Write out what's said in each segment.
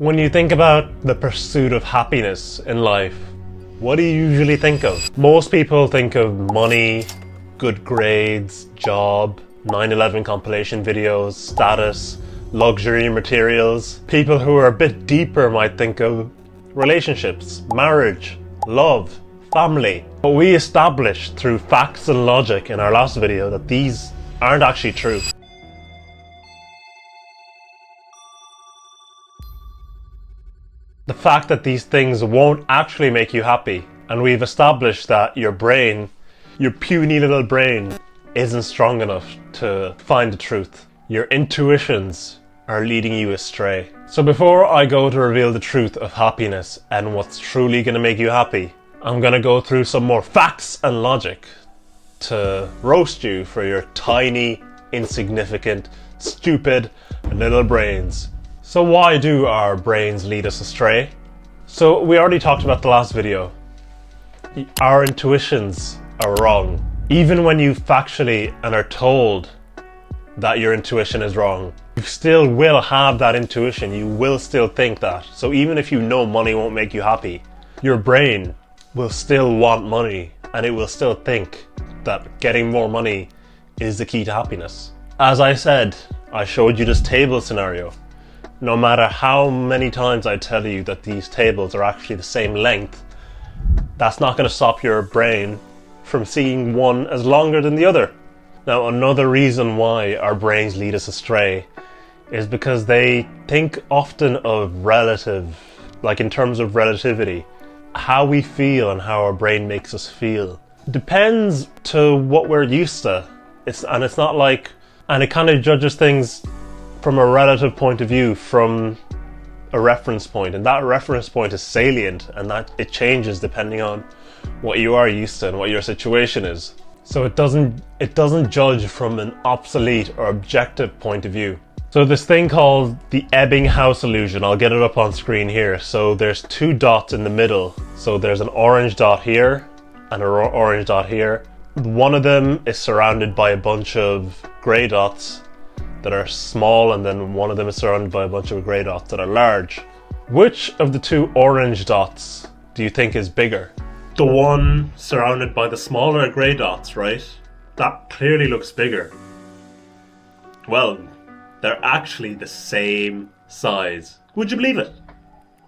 When you think about the pursuit of happiness in life, what do you usually think of? Most people think of money, good grades, job, 9/11 compilation videos, status, luxury materials. People who are a bit deeper might think of relationships, marriage, love, family. But we established through facts and logic in our last video that these aren't actually true. The fact that these things won't actually make you happy, and we've established that your brain, your puny little brain, isn't strong enough to find the truth. Your intuitions are leading you astray. So before I go to reveal the truth of happiness and what's truly going to make you happy, I'm going to go through some more facts and logic to roast you for your tiny, insignificant, stupid little brains. So why do our brains lead us astray? So we already talked about the last video. Our intuitions are wrong. Even when you factually and are told that your intuition is wrong, you still will have that intuition. You will still think that. So even if you know money won't make you happy, your brain will still want money, and it will still think that getting more money is the key to happiness. As I said, I showed you this table scenario. No matter how many times I tell you that these tables are actually the same length, that's not going to stop your brain from seeing one as longer than the other. Now, another reason why our brains lead us astray is because they think often of relative, like in terms of relativity. How we feel and how our brain makes us feel depends to what we're used to. It's not like, and it kind of judges things from a relative point of view, from a reference point, and that reference point is salient, and that it changes depending on what you are used to and what your situation is. So it doesn't judge from an obsolete or objective point of view. So this thing called the Ebbinghaus illusion, I'll get it up on screen here. So there's two dots in the middle. So there's an orange dot here and an orange dot here. One of them is surrounded by a bunch of grey dots that are small, and then one of them is surrounded by a bunch of grey dots that are large. Which of the two orange dots do you think is bigger? The one surrounded by the smaller grey dots, right? That clearly looks bigger. Well, they're actually the same size. Would you believe it?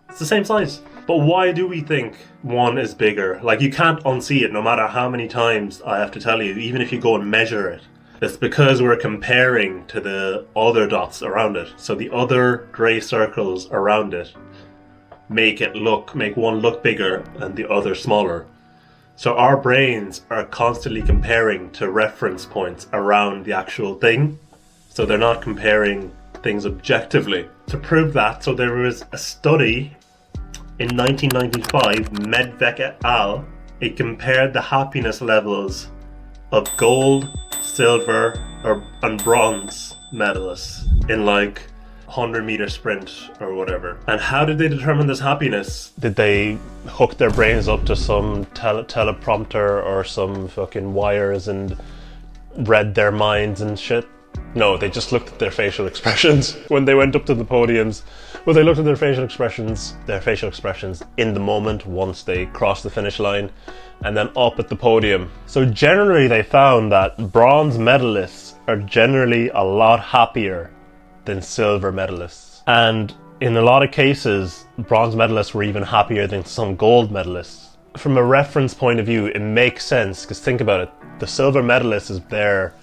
It's the same size. But why do we think one is bigger? Like, you can't unsee it no matter how many times I have to tell you, even if you go and measure it. It's because we're comparing to the other dots around it. So the other grey circles around it make one look bigger and the other smaller. So our brains are constantly comparing to reference points around the actual thing. So they're not comparing things objectively. To prove that, so there was a study in 1995, Medvec et al. It compared the happiness levels of gold, silver, and bronze medalists in like 100-meter sprint or whatever. And how did they determine this happiness? Did they hook their brains up to some teleprompter or some fucking wires and read their minds and shit? No, they just looked at their facial expressions when they went up to the podiums. Well, they looked at their facial expressions in the moment once they crossed the finish line, and then up at the podium. So generally they found that bronze medalists are generally a lot happier than silver medalists. And in a lot of cases, bronze medalists were even happier than some gold medalists. From a reference point of view, it makes sense, because think about it. The silver medalist is there,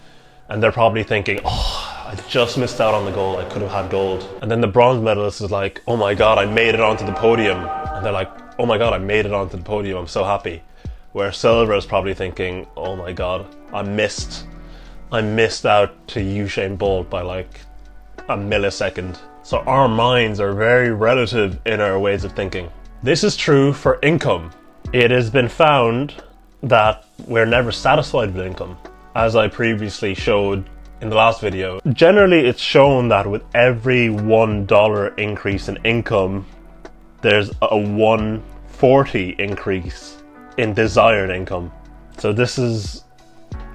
and they're probably thinking, oh, I just missed out on the gold, I could have had gold. And then the bronze medalist is like, oh my god, I made it onto the podium. And they're like, oh my god, I made it onto the podium, I'm so happy. Where silver is probably thinking, oh my god, I missed out to Usain Bolt by like a millisecond. So our minds are very relative in our ways of thinking. This is true for income. It has been found that we're never satisfied with income. As I previously showed in the last video, generally it's shown that with every $1 increase in income, there's a 140 increase in desired income. So this is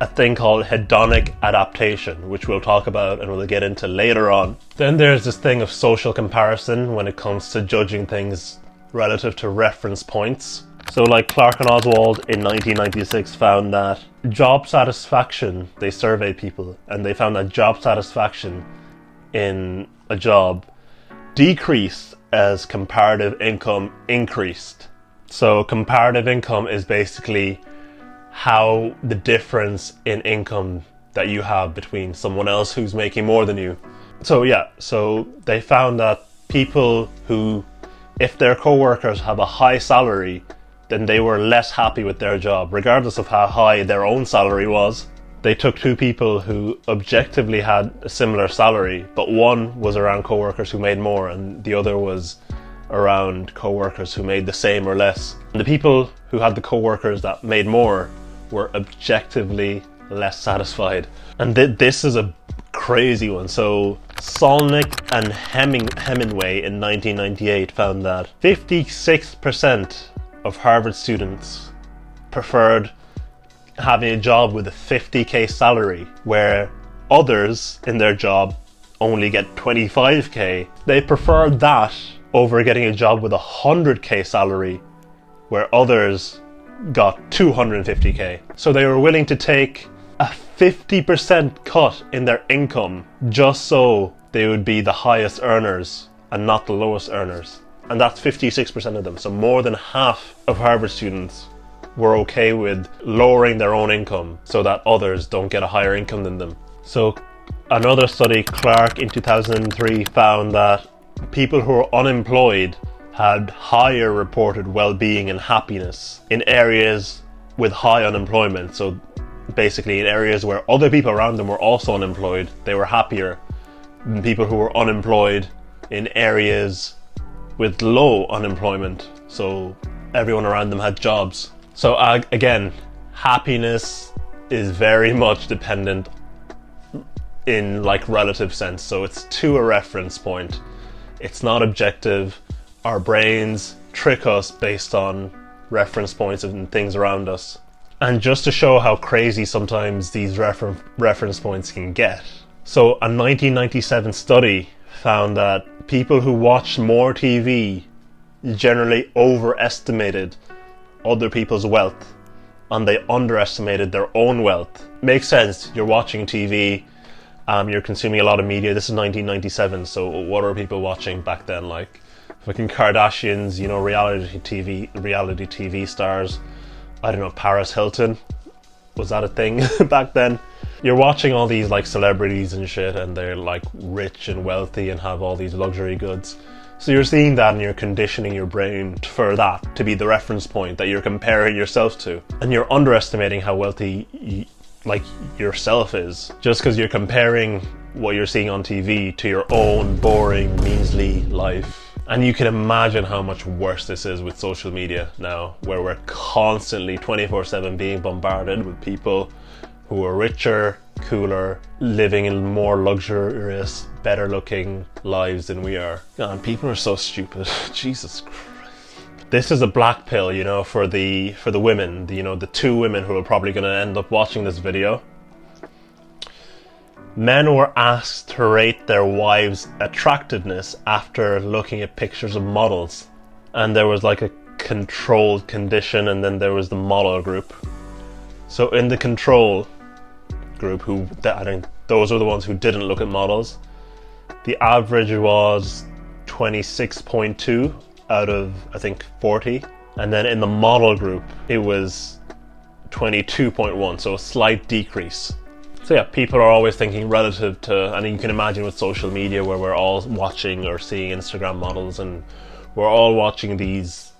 a thing called hedonic adaptation, which we'll talk about and we'll get into later on. Then there's this thing of social comparison when it comes to judging things relative to reference points. So like Clark and Oswald in 1996 found that job satisfaction, they surveyed people and they found that job satisfaction in a job decreased as comparative income increased. So comparative income is basically how the difference in income that you have between someone else who's making more than you. So they found that people who, if their co-workers have a high salary, then they were less happy with their job, regardless of how high their own salary was. They took two people who objectively had a similar salary, but one was around co-workers who made more and the other was around co-workers who made the same or less. And the people who had the co-workers that made more were objectively less satisfied. And this is a crazy one. So Solnick and Hemingway in 1998 found that 56% of Harvard students preferred having a job with a 50k salary, where others in their job only get 25k. They preferred that over getting a job with a 100k salary, where others got 250k. So they were willing to take a 50% cut in their income just so they would be the highest earners and not the lowest earners. And that's 56% of them. So more than half of Harvard students were okay with lowering their own income so that others don't get a higher income than them. So another study, Clark in 2003, found that people who are unemployed had higher reported well-being and happiness in areas with high unemployment. So basically in areas where other people around them were also unemployed, they were happier than people who were unemployed in areas with low unemployment, so everyone around them had jobs. So again, happiness is very much dependent in like relative sense, so it's to a reference point. It's not objective. Our brains trick us based on reference points and things around us. And just to show how crazy sometimes these reference points can get, so a 1997 study found that people who watched more TV generally overestimated other people's wealth and they underestimated their own wealth. Makes sense, you're watching TV, you're consuming a lot of media. This is 1997, so what are people watching back then? Like fucking Kardashians, you know, reality TV stars. I don't know, Paris Hilton, was that a thing back then? You're watching all these like celebrities and shit and they're like rich and wealthy and have all these luxury goods. So you're seeing that and you're conditioning your brain for that to be the reference point that you're comparing yourself to. And you're underestimating how wealthy yourself is just because you're comparing what you're seeing on TV to your own boring, measly life. And you can imagine how much worse this is with social media now, where we're constantly 24/7 being bombarded with people who are richer, cooler, living in more luxurious, better looking lives than we are. God, people are so stupid. Jesus Christ. This is a black pill, you know, for the women, the two women who are probably going to end up watching this video. Men were asked to rate their wives' attractiveness after looking at pictures of models. And there was like a controlled condition and then there was the model group. So in the control group, those are the ones who didn't look at models, the average was 26.2 out of I think 40. And then in the model group, it was 22.1, so a slight decrease. So yeah, people are always thinking relative to, and you can imagine with social media where we're all watching or seeing Instagram models and we're all watching these,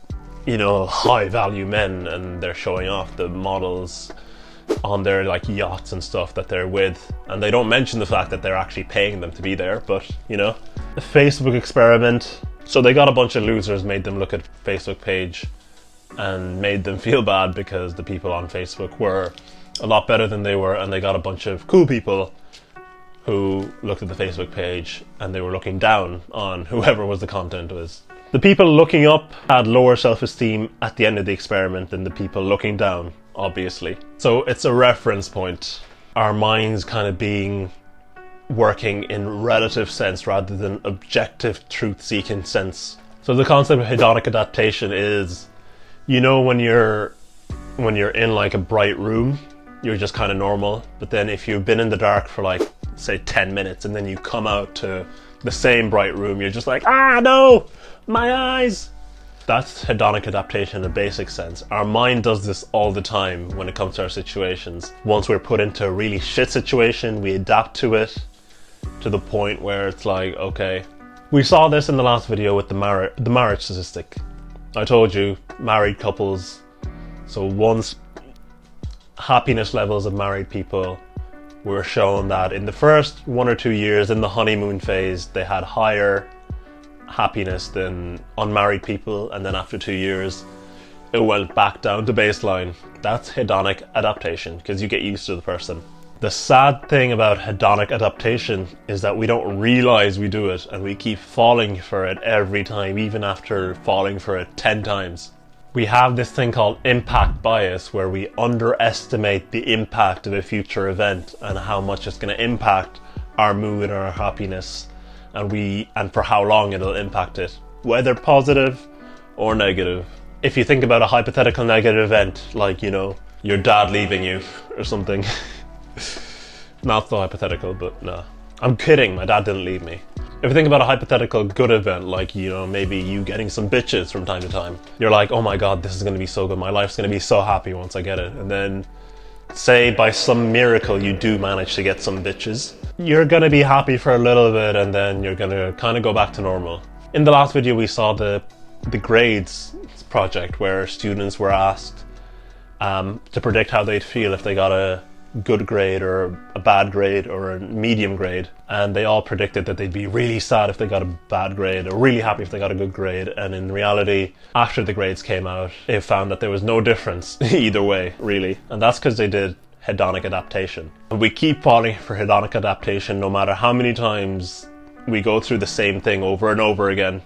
high value men and they're showing off the models on their like yachts and stuff that they're with, and they don't mention the fact that they're actually paying them to be there. But the Facebook experiment, so they got a bunch of losers, made them look at Facebook page and made them feel bad because the people on Facebook were a lot better than they were, and they got a bunch of cool people who looked at the Facebook page and they were looking down on whoever was the content was. The people looking up had lower self-esteem at the end of the experiment than the people looking down. obviously. So it's a reference point. Our minds kind of working in relative sense rather than objective truth-seeking sense. So the concept of hedonic adaptation is, you know, when you're in like a bright room, you're just kind of normal. But then if you've been in the dark for like, say 10 minutes and then you come out to the same bright room, you're just like, ah, no, my eyes. That's hedonic adaptation in a basic sense. Our mind does this all the time when it comes to our situations. Once we're put into a really shit situation, we adapt to it to the point where it's like, okay. We saw this in the last video with the marriage statistic. I told you, married couples, so once happiness levels of married people were shown that in the first 1 or 2 years in the honeymoon phase, they had higher happiness than unmarried people, and then after 2 years it went back down to baseline. That's hedonic adaptation, because you get used to the person. The sad thing about hedonic adaptation is that we don't realize we do it, and we keep falling for it every time, even after falling for it 10 times. We have this thing called impact bias, where we underestimate the impact of a future event and how much it's going to impact our mood and our happiness, and for how long it'll impact it, whether positive or negative. If you think about a hypothetical negative event, like, you know, your dad leaving you or something. Not so hypothetical, but no. I'm kidding, my dad didn't leave me. If you think about a hypothetical good event, like, you know, maybe you getting some bitches from time to time, you're like, oh my god, this is going to be so good, my life's going to be so happy once I get it. And then, say by some miracle you do manage to get some bitches, you're going to be happy for a little bit, and then you're going to kind of go back to normal. In the last video we saw the grades project, where students were asked to predict how they'd feel if they got a good grade or a bad grade or a medium grade, and they all predicted that they'd be really sad if they got a bad grade or really happy if they got a good grade. And in reality, after the grades came out, it found that there was no difference either way, really, and that's because they did hedonic adaptation. And we keep falling for hedonic adaptation no matter how many times we go through the same thing over and over again.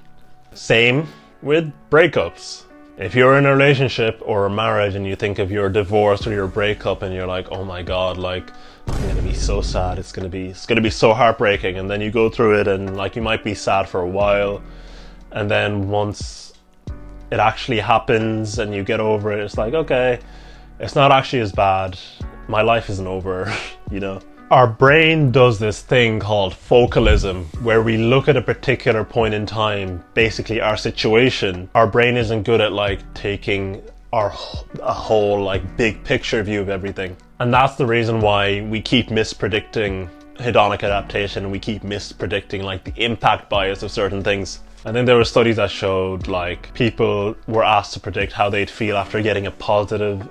Same with breakups. If you're in a relationship or a marriage and you think of your divorce or your breakup and you're like, oh my god, like, I'm gonna be so sad, it's gonna be so heartbreaking, and then you go through it and like you might be sad for a while, and then once it actually happens and you get over it, it's like, okay, it's not actually as bad, my life isn't over, you know. Our brain does this thing called focalism, where we look at a particular point in time, basically our situation. Our brain isn't good at like taking a whole like big picture view of everything. And that's the reason why we keep mispredicting hedonic adaptation. We keep mispredicting like the impact bias of certain things. And then there were studies that showed like people were asked to predict how they'd feel after getting a positive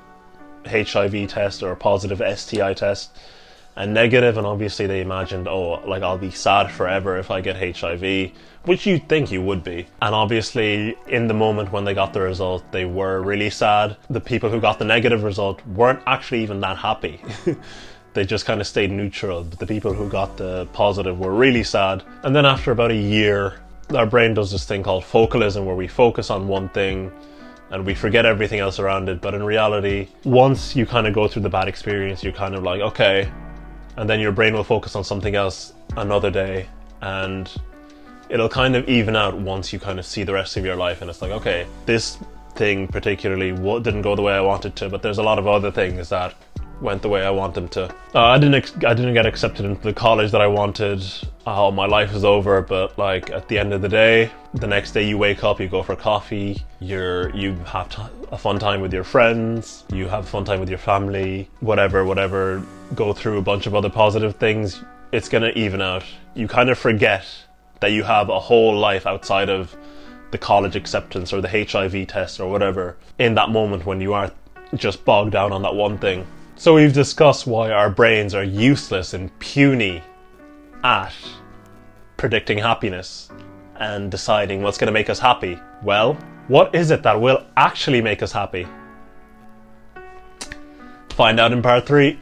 HIV test or a positive STI test, and negative, and obviously they imagined, oh, like I'll be sad forever if I get HIV, which you'd think you would be. And obviously in the moment when they got the result, they were really sad. The people who got the negative result weren't actually even that happy. They just kind of stayed neutral. But the people who got the positive were really sad. And then after about a year, our brain does this thing called focalism, where we focus on one thing and we forget everything else around it. But in reality, once you kind of go through the bad experience, you're kind of like, okay, and then your brain will focus on something else another day, and it'll kind of even out once you kind of see the rest of your life, and it's like, okay, this thing particularly didn't go the way I wanted to, but there's a lot of other things that went the way I want them to. I didn't get accepted into the college that I wanted. My life is over, but like at the end of the day, the next day you wake up, you go for coffee, you have a fun time with your friends, you have a fun time with your family, whatever, go through a bunch of other positive things, it's gonna even out. You kind of forget that you have a whole life outside of the college acceptance or the HIV test or whatever in that moment when you are just bogged down on that one thing. So we've discussed why our brains are useless and puny at predicting happiness and deciding what's going to make us happy. Well, what is it that will actually make us happy? Find out in part 3.